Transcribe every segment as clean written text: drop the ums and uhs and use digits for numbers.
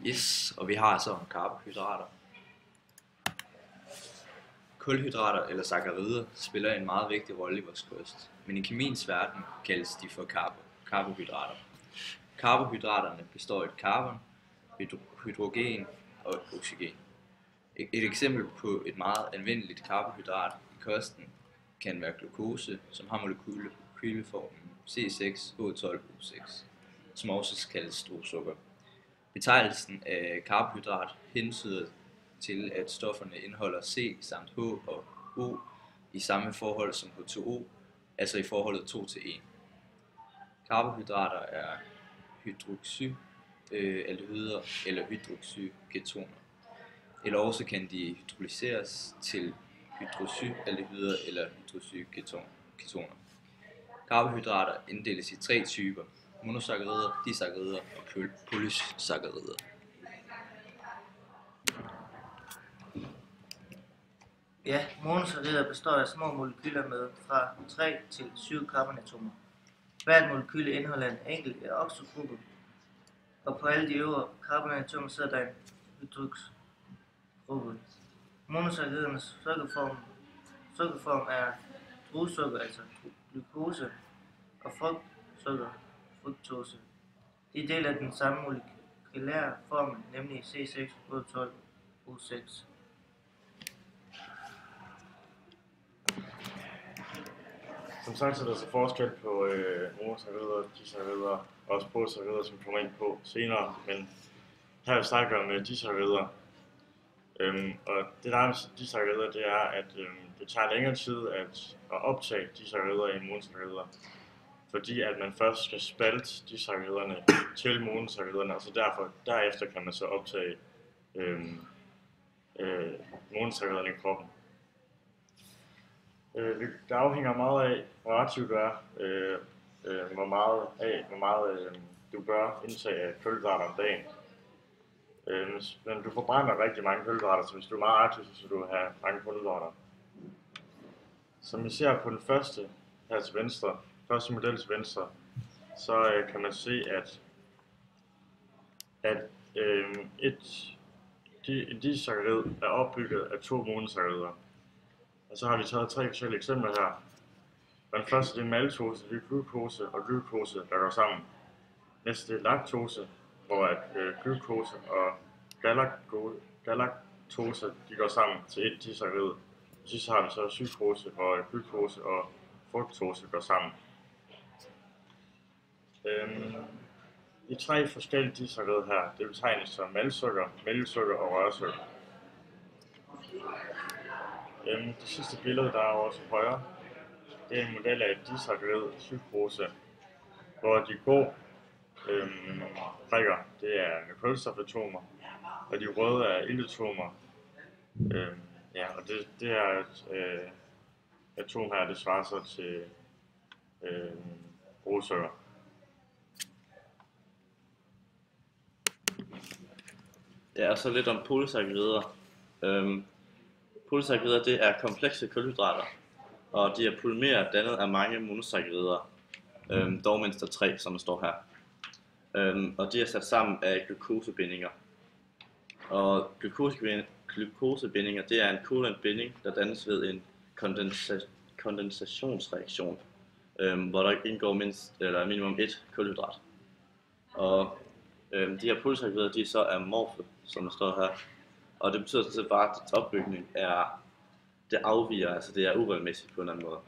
Yes, og vi har altså om karbohydrater. Kulhydrater eller sakkarider spiller en meget vigtig rolle i vores kost, men i kemiens verden kaldes de for karbohydrater. Karbohydraterne består af carbon, hydrogen og oxygen. Et eksempel på et meget anvendeligt karbohydrat i kosten kan være glukose, som har molekyleformen C6H12O6, som også kaldes strøsukker. Betegnelsen af karbohydrat hentyder til, at stofferne indeholder C samt H og O i samme forhold som H2O, altså i forholdet 2 til 1. Karbohydrater er hydroxyaldehyder eller hydroxyketoner, eller også kan de hydrolyseres til hydroxyaldehyder eller hydroxyketoner. Karbohydrater inddeles i 3 typer: monosakkarider, disakkarider og polysakkarider. Ja, monosakkarider består af små molekyler med fra 3 til 7 carbonatomer. Hvert molekyle indeholder en enkelt oxogruppe, og på alle de øvre carbonatomer sidder der en hydroxgruppe. Monosakkaridernes sukkerform er druesukker, altså glukose, og frugtsukker, fruktose. De deler den samme molekylære formel, nemlig C6H12O6. Som sagt, så er der så forskel på monosakkarider, disakkarider og også polysakkarider, som kommer ind på senere. Men her snakker vi om disakkarider. Og det der er med disakkarider, det er, at det tager længere tid at optage disakkarider i monosakkariderne. Fordi at man først skal spalte disakkariderne til monosakkariderne, og så derefter kan man så optage monosakkariderne i kroppen. Det afhænger meget af, hvor aktiv du er, hvor meget du bør indtage af kulhydrater om dagen. Men du forbrænder rigtig mange kulhydrater, så hvis du er meget aktiv, så skal du have mange kulhydrater. Som vi ser på den første her til venstre, første model til venstre, så kan man se, at en disakkarid er opbygget af 2 monosakkarider. Og så har vi taget 3 forskellige eksempler her. Og den første det er maltose, det er glukose og glukose, der går sammen. Næste det er laktose, hvor glukose og galaktose de går sammen til et disakkarid. Og sidst har vi så sukrose, hvor glukose og fruktose går sammen. De 3 forskellige disakkarider her, det betegnes som maltsukker, mælkesukker og rørsukker. Det sidste billede, der er over til højre, det er en model af et disakkarid, sukrose, hvor de grå prikker, det er kulstofatomer, og de røde er iltatomer. Og det her atom her, det svarer så til rosukker. Ja, og så lidt om polysakkarider. Polysakkarider det er komplekse kulhydrater, og de er polymerer dannet af mange monosakkarider, dog mindst der 3, som der står her. Og de er sat sammen af glukosebindinger. Og glukosebindinger det er en kovalent binding, der dannes ved en kondensationsreaktion, hvor der indgår minimum 1 kulhydrat. Og de her polysakkarider de er så amorfe, som der står her. Og det betyder så bare, at dets opbygning det afviger, altså det er uregelmæssigt på en anden måde.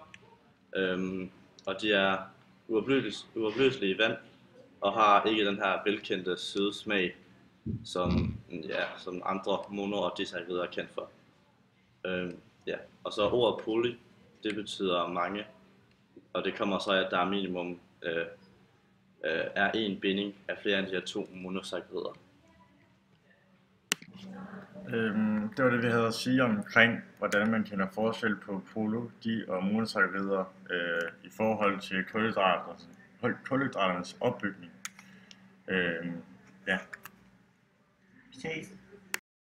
Og de er uopløselige i vand, og har ikke den her velkendte søde smag, som andre mono- og disakkarider er kendt for. Og så ordet poly, det betyder mange, og det kommer så af, at der er minimum er en binding af flere af de her 2 monosakkarider. Det var det, vi havde at sige omkring, hvordan man kender forskel på og monosakkarider i forhold til kulhydraternes opbygning. Ses.